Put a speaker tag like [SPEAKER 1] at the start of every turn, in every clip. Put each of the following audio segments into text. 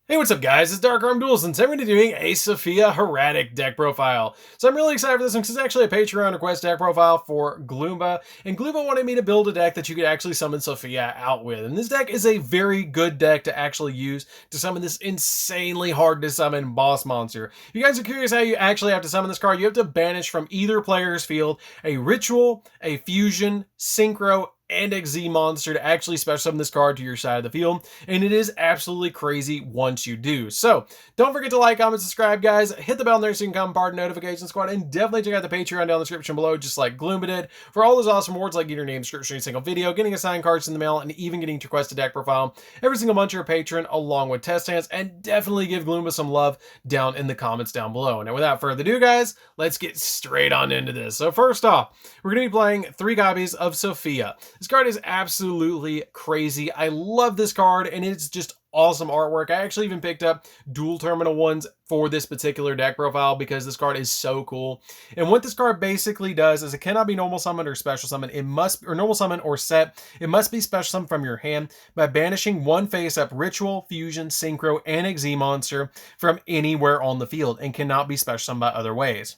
[SPEAKER 1] Hey, what's up guys, it's DarkArmedDuelist, and today we're going to be doing a Sophia Hieratic deck profile. So I'm really excited for this one because it's actually a Patreon request deck profile for Gloomba, and Gloomba wanted me to build a deck that you could actually summon Sophia out with. And this deck is a very good deck to actually use to summon this insanely hard to summon boss monster. If you guys are curious how you actually have to summon this card, you have to banish from either player's field a Ritual, a Fusion, Synchro, and XZ monster to actually special summon this card to your side of the field, and it is absolutely crazy once you do. So don't forget to like, comment, subscribe, guys. Hit the bell there so you can come part of the notification squad, and definitely check out the Patreon down in the description below, just like Gloomba did, for all those awesome rewards like getting your name description in a single video, getting assigned cards in the mail, and even getting to request a deck profile every single month. You're a patron along with test hands, and definitely give Gloomba some love down in the comments down below. And without further ado, guys, let's get straight on into this. So first off, we're going to be playing 3 copies of Sophia. This card is absolutely crazy. I love this card, and it's just awesome artwork. I actually even picked up dual terminal ones for this particular deck profile because this card is so cool. And what this card basically does is it cannot be normal summon or special summon. It must, or normal summon or set, it must be special summon from your hand by banishing one face-up Ritual, Fusion, Synchro, and XZ monster from anywhere on the field, and cannot be special summoned by other ways.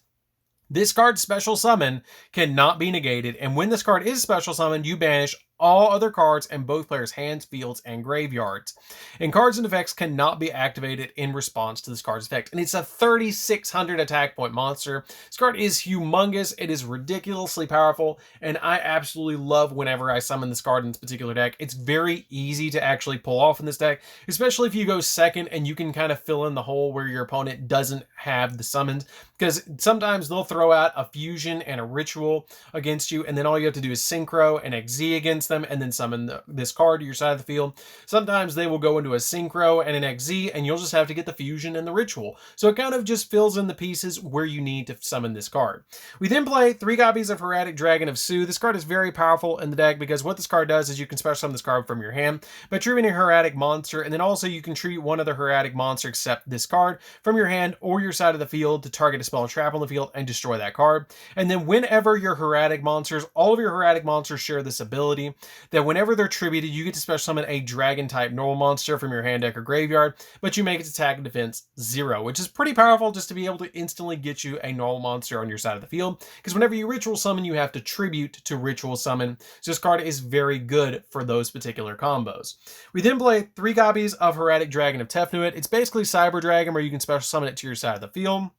[SPEAKER 1] This card's special summon cannot be negated, and when this card is special summoned, you banish all other cards in both players' hands, fields, and graveyards. And cards and effects cannot be activated in response to this card's effect. And it's a 3,600 attack point monster. This card is humongous. It is ridiculously powerful, and I absolutely love whenever I summon this card in this particular deck. It's very easy to actually pull off in this deck, especially if you go second and you can kind of fill in the hole where your opponent doesn't have the summons, because sometimes they'll throw out a Fusion and a Ritual against you, and then all you have to do is Synchro and XZ against them and then summon this card to your side of the field. Sometimes they will go into a Synchro and an XZ, and you'll just have to get the Fusion and the Ritual. So it kind of just fills in the pieces where you need to summon this card. We then play 3 copies of Hieratic Dragon of Su. This card is very powerful in the deck because what this card does is you can special summon this card from your hand by tributing a Hieratic monster, and then also you can tribute one other Hieratic monster except this card from your hand or your side of the field to target a spell or trap on the field and destroy that card. And then whenever your Hieratic monsters, all of your Hieratic monsters share this ability that whenever they're tributed, you get to special summon a dragon type normal monster from your hand, deck, or graveyard, but you make its attack and defense 0, which is pretty powerful just to be able to instantly get you a normal monster on your side of the field, because whenever you ritual summon, you have to tribute to ritual summon. So this card is very good for those particular combos. We then play 3 copies of Hieratic Dragon of Tefnuit. It's basically Cyber Dragon where you can special summon it to your side of the field.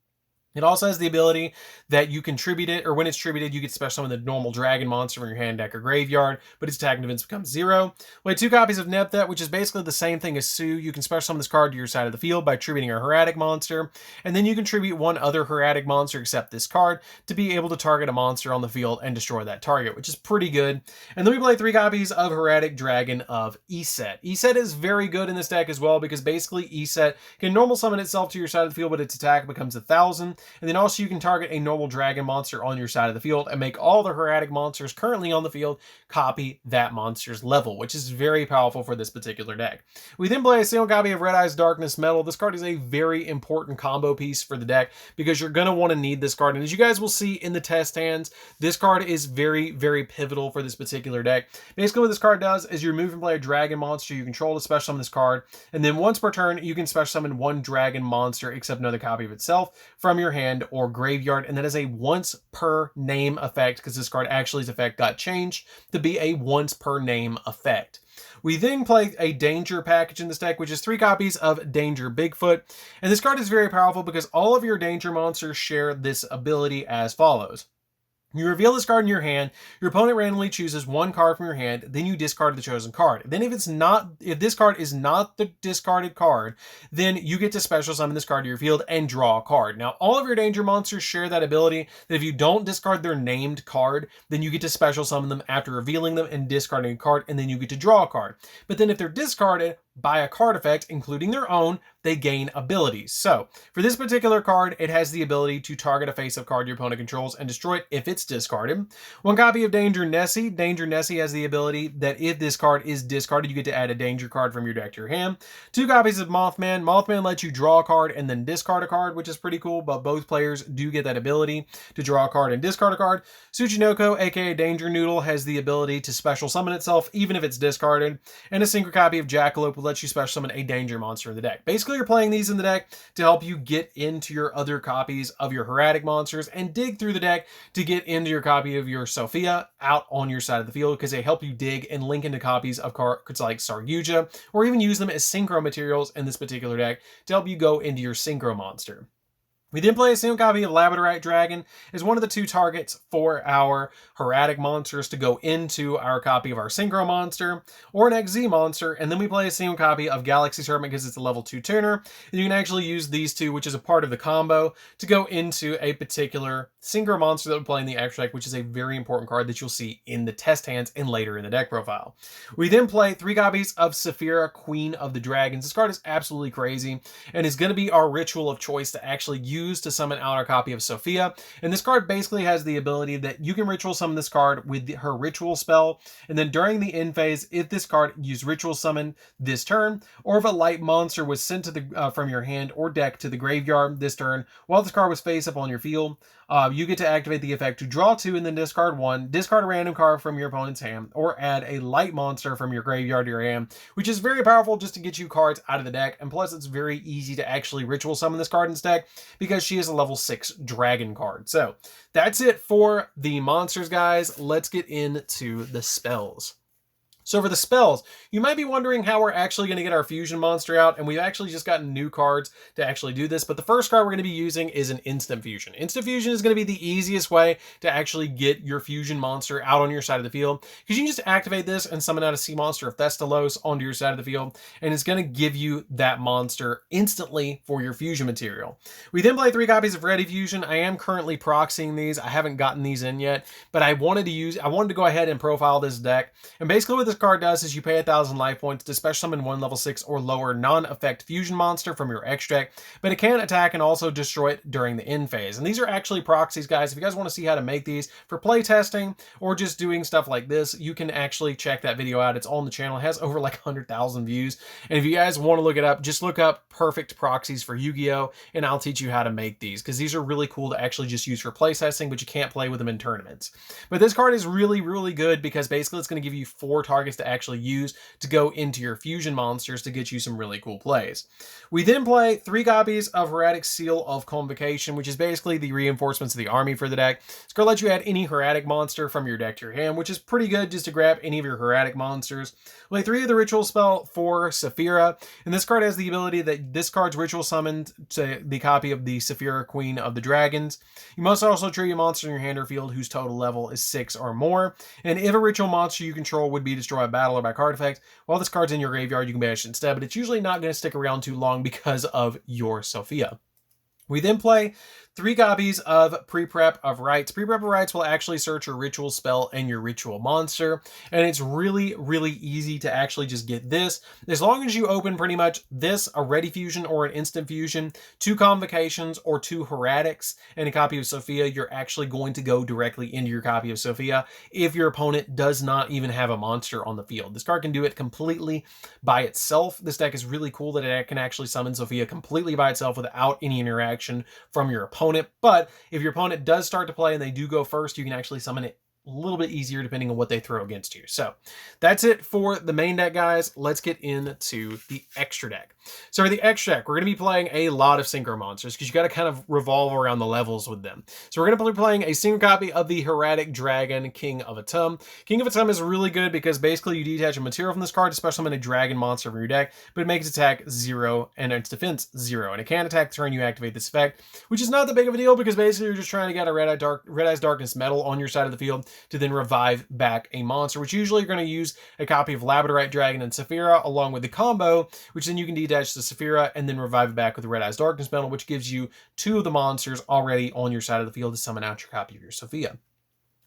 [SPEAKER 1] It also has the ability that you can tribute it, or when it's tributed, you get to special summon the normal dragon monster from your hand, deck, or graveyard, but its attack and defense becomes 0. We have 2 copies of Nepthet, which is basically the same thing as Su. You can special summon this card to your side of the field by tributing a Hieratic monster, and then you can tribute one other Hieratic monster except this card to be able to target a monster on the field and destroy that target, which is pretty good. And then we play 3 copies of Hieratic Dragon of Eset. Eset is very good in this deck as well because basically Eset can normal summon itself to your side of the field, but its attack becomes 1,000. And then also you can target a normal dragon monster on your side of the field and make all the Hieratic monsters currently on the field copy that monster's level, which is very powerful for this particular deck. We then play a single copy of Red Eyes Darkness Metal. This card is a very important combo piece for the deck because you're going to want to need this card. And as you guys will see in the test hands, this card is very, very pivotal for this particular deck. Basically what this card does is you remove and play a dragon monster you control to special summon this card. And then once per turn, you can special summon one dragon monster except another copy of itself from your hand or graveyard, and that is a once per name effect because this card actually's effect got changed to be a once per name effect. We then play a Danger package in this deck, which is 3 copies of Danger Bigfoot, and this card is very powerful because all of your Danger monsters share this ability as follows. You reveal this card in your hand, your opponent randomly chooses 1 card from your hand, then you discard the chosen card. Then if this card is not the discarded card, then you get to special summon this card to your field and draw a card. Now, all of your danger monsters share that ability that if you don't discard their named card, then you get to special summon them after revealing them and discarding a card, and then you get to draw a card. But then if they're discarded by a card effect, including their own, they gain abilities. So for this particular card, it has the ability to target a face-up card your opponent controls and destroy it if it's discarded. 1 copy of Danger Nessie. Danger Nessie has the ability that if this card is discarded, you get to add a danger card from your deck to your hand. 2 copies of Mothman. Mothman lets you draw a card and then discard a card, which is pretty cool, but both players do get that ability to draw a card and discard a card. Tsuchinoko, aka Danger Noodle, has the ability to special summon itself even if it's discarded. And a single copy of Jackalope will lets you special summon a danger monster in the deck. Basically, you're playing these in the deck to help you get into your other copies of your Hieratic monsters and dig through the deck to get into your copy of your Sophia out on your side of the field, because they help you dig and link into copies of cards like Yugioh, or even use them as synchro materials in this particular deck to help you go into your synchro monster. We then play a single copy of Labradorite Dragon as one of the 2 targets for our Hieratic monsters to go into our copy of our Synchro monster or an XZ monster, and then we play a single copy of Galaxy Serpent because it's a level 2 tuner, and you can actually use these 2, which is a part of the combo, to go into a particular Synchro monster that we play in the extra deck, which is a very important card that you'll see in the test hands and later in the deck profile. We then play 3 copies of Sophia, Queen of the Dragons. This card is absolutely crazy and is going to be our ritual of choice to actually use to summon out our copy of Sophia. And this card basically has the ability that you can ritual summon this card with her ritual spell, and then during the end phase, if this card used ritual summon this turn, or if a light monster was sent to the from your hand or deck to the graveyard this turn while this card was face up on your field, you get to activate the effect to draw 2 and then discard 1, discard a random card from your opponent's hand, or add a light monster from your graveyard to your hand, which is very powerful just to get you cards out of the deck. And plus, it's very easy to actually ritual summon this card in this deck because she is a level 6 dragon card. So that's it for the monsters, guys. Let's get into the spells. So for the spells, you might be wondering how we're actually going to get our fusion monster out, and we've actually just gotten new cards to actually do this. But the first card we're going to be using is an instant fusion. Instant fusion is going to be the easiest way to actually get your fusion monster out on your side of the field, because you can just activate this and summon out a sea monster of Thestalos onto your side of the field, and it's going to give you that monster instantly for your fusion material. We then play 3 copies of Ready Fusion. I am currently proxying these. I haven't gotten these in yet, but I wanted to go ahead and profile this deck. And basically what this card does is you pay 1,000 life points to special summon 1 level 6 or lower non-effect fusion monster from your extra deck, but it can attack and also destroy it during the end phase. And these are actually proxies, guys. If you guys want to see how to make these for play testing or just doing stuff like this, you can actually check that video out. It's on the channel. It has over like 100,000 views. And if you guys want to look it up, just look up perfect proxies for Yu-Gi-Oh! And I'll teach you how to make these, because these are really cool to actually just use for play testing, but you can't play with them in tournaments. But this card is really, really good because basically it's going to give you 4 targets to actually use to go into your fusion monsters to get you some really cool plays. We then play 3 copies of Hieratic Seal of Convocation, which is basically the reinforcements of the army for the deck. It's going to let you add any Hieratic monster from your deck to your hand, which is pretty good just to grab any of your Hieratic monsters. Play 3 of the ritual spell for Sophia, and this card has the ability that this card's ritual summoned to the copy of the Sophia, Queen of the Dragons. You must also trigger a monster in your hand or field whose total level is 6 or more, and if a ritual monster you control would be destroyed by battle or by card effect, while this card's in your graveyard, you can banish it instead, but it's usually not going to stick around too long because of your Sophia. We then play 3 copies of Pre-Prep of Rites. Pre-Prep of Rites will actually search your ritual spell and your ritual monster, and it's really, really easy to actually just get this. As long as you open pretty much this, a Ready Fusion or an Instant Fusion, 2 Convocations or 2 Hieratics, and a copy of Sophia, you're actually going to go directly into your copy of Sophia if your opponent does not even have a monster on the field. This card can do it completely by itself. This deck is really cool that it can actually summon Sophia completely by itself without any interaction from your opponent. But if your opponent does start to play and they do go first, you can actually summon it a little bit easier depending on what they throw against you. So that's it for the main deck, guys. Let's get into the extra deck. So for the extra deck, we're going to be playing a lot of synchro monsters because you got to kind of revolve around the levels with them. So we're going to be playing a single copy of the Hieratic Dragon, King of Atum. King of Atum is really good because basically you detach a material from this card to special summon a dragon monster from your deck, but it makes its attack 0 and its defense 0. And it can attack the turn you activate this effect, which is not that big of a deal because basically you're just trying to get a Red Eyes Darkness Metal on your side of the field to then revive back a monster, which usually you're going to use a copy of Labradorite Dragon and Sophia along with the combo, which then you can detach the Sophia and then revive it back with the Red Eyes Darkness Metal, which gives you 2 of the monsters already on your side of the field to summon out your copy of your Sophia.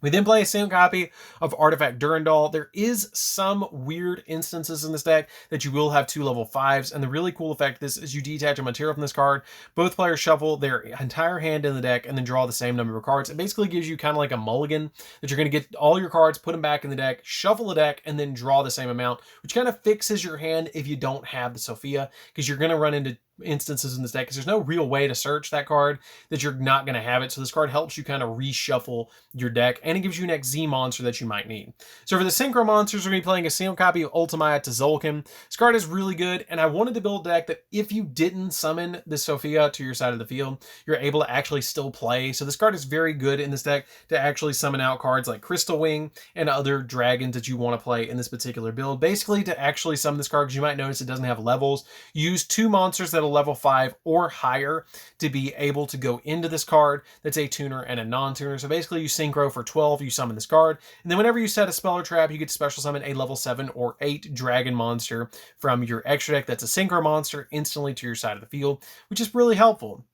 [SPEAKER 1] We then play a single copy of Artifact Durandal. There is some weird instances in this deck that you will have 2 level 5s, and the really cool effect of this is you detach a material from this card, both players shuffle their entire hand in the deck, and then draw the same number of cards. It basically gives you kind of like a mulligan that you're going to get all your cards, put them back in the deck, shuffle the deck, and then draw the same amount, which kind of fixes your hand if you don't have the Sophia, because you're going to run into instances in this deck because there's no real way to search that card that you're not going to have it. So this card helps you kind of reshuffle your deck, and it gives you an XZ monster that you might need. So for the synchro monsters, we're going to be playing a single copy of Ultimate Tzolk'in. This card is really good, and I wanted to build a deck that if you didn't summon the Sophia to your side of the field, you're able to actually still play. So this card is very good in this deck to actually summon out cards like Crystal Wing and other dragons that you want to play in this particular build. Basically, to actually summon this card, because you might notice it doesn't have levels, use 2 monsters that'll level 5 or higher to be able to go into this card that's a tuner and a non-tuner. So basically you synchro for 12, you summon this card, and then whenever you set a spell or trap, you get to special summon a level 7 or 8 dragon monster from your extra deck that's a synchro monster instantly to your side of the field, which is really helpful.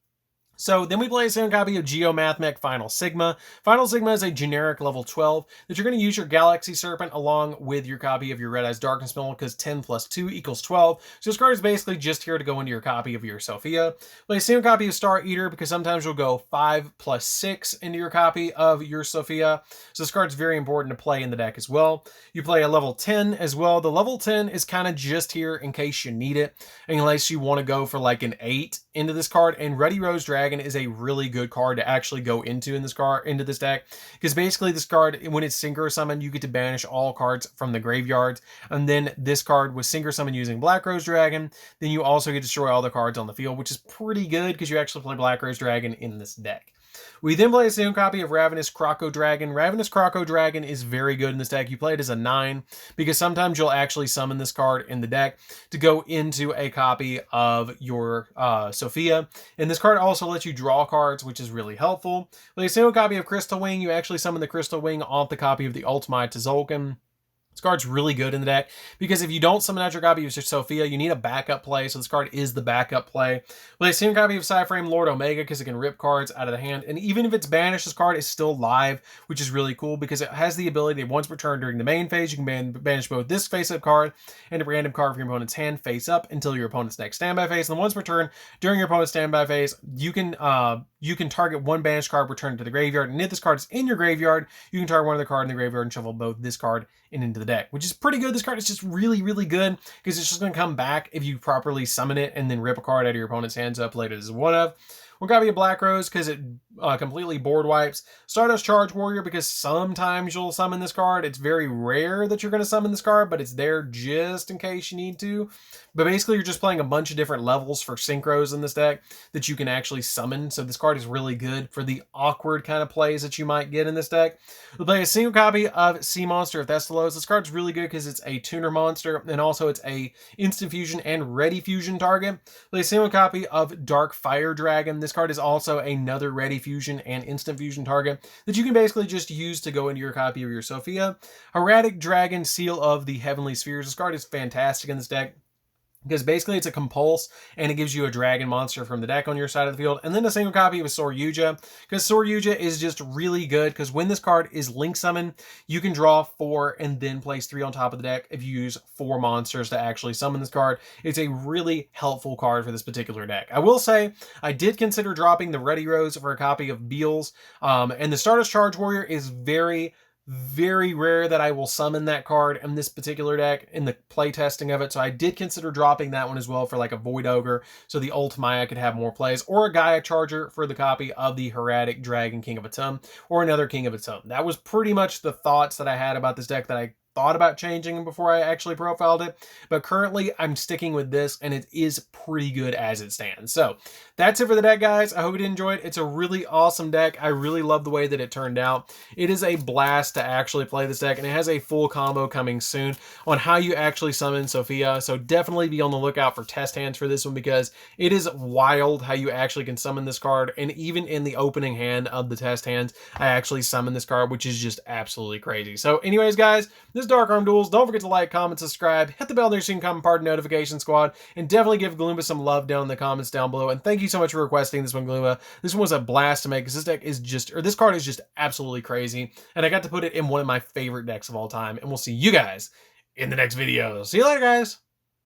[SPEAKER 1] So then we play a second copy of Geomathmech Final Sigma. Final Sigma is a generic level 12 that you're going to use your Galaxy Serpent along with your copy of your Red Eyes Darkness Spell, because 10 plus 2 equals 12. So this card is basically just here to go into your copy of your Sophia. Play a single copy of Star Eater, because sometimes you'll go 5 plus 6 into your copy of your Sophia. So this card's very important to play in the deck as well. You play a level 10 as well. The level 10 is kind of just here in case you need it, unless you want to go for like an 8 into this card. And Ready Rose Dragon is a really good card to actually go into into this deck, because basically this card, when it's synchro summoned, you get to banish all cards from the graveyard, and then this card was synchro summoned using Black Rose Dragon, then you also get to destroy all the cards on the field, which is pretty good because you actually play Black Rose Dragon in this deck. We then play a single copy of Ravenous Croco Dragon. Ravenous Croco Dragon is very good in this deck. You play it as a 9 because sometimes you'll actually summon this card in the deck to go into a copy of your Sophia. And this card also lets you draw cards, which is really helpful. Play a single copy of Crystal Wing. You actually summon the Crystal Wing off the copy of the Ultimate Tzolk'in. This card's really good in the deck because if you don't summon out your copy of Sophia, you need a backup play, so this card is the backup play. Play a single copy of Psyframe Lord Omega because it can rip cards out of the hand, and even if it's banished, this card is still live, which is really cool because it has the ability that once returned during the main phase, you can banish both this face-up card and a random card from your opponent's hand face up until your opponent's next standby phase, and then once returned during your opponent's standby phase, you can target one banished card returned to the graveyard, and if this card is in your graveyard, you can target one other card in the graveyard and shuffle both this card and into the deck, which is pretty good. This card is just really, really good because it's just going to come back if you properly summon it and then rip a card out of your opponent's hands up later as one of. One copy of Black Rose because it completely board wipes. Stardust Charge Warrior because sometimes you'll summon this card. It's very rare that you're going to summon this card, but it's there just in case you need to. But basically, you're just playing a bunch of different levels for synchros in this deck that you can actually summon. So this card is really good for the awkward kind of plays that you might get in this deck. We'll play a single copy of Sea Monster of Thestalos. This card's really good because it's a tuner monster, and also it's a instant fusion and ready fusion target. Play a single copy of Dark Fire Dragon. This card is also another ready fusion and instant fusion target that you can basically just use to go into your copy of your Sophia. Hieratic Dragon, Seal of the Heavenly Spheres. This card is fantastic in this deck because basically it's a compulse and it gives you a dragon monster from the deck on your side of the field, and then a single copy of Sword Yugioh because Sword Yugioh is just really good because when this card is link summon, you can draw 4 and then place 3 on top of the deck if you use 4 monsters to actually summon this card. It's a really helpful card for this particular deck. I will say I did consider dropping the Ready Rose for a copy of Beals, and the Stardust Charge Warrior is very rare that I will summon that card in this particular deck in the play testing of it. So I did consider dropping that one as well for like a Void Ogre, so the Ultimaya could have more plays, or a Gaia Charger for the copy of the Hieratic Dragon King of Atum, or another King of Atum. That was pretty much the thoughts that I had about this deck that I thought about changing before I actually profiled it, but currently I'm sticking with this and it is pretty good as it stands. So that's it for the deck, guys. I hope you enjoyed. It's a really awesome deck. I really love the way that it turned out. It is a blast to actually play this deck, and it has a full combo coming soon on how you actually summon Sophia, so definitely be on the lookout for test hands for this one because it is wild how you actually can summon this card, and even in the opening hand of the test hands, I actually summon this card, which is just absolutely crazy. So anyways, guys, this is Dark Arm Duels. Don't forget to like, comment, subscribe, hit the bell there so you can come part of notification squad, and definitely give Gloomba some love down in the comments down below. And thank you so much for requesting this one, Gloomba. This one was a blast to make because this deck is just, or this card is just absolutely crazy, and I got to put it in one of my favorite decks of all time. And we'll see you guys in the next video. See you later, guys.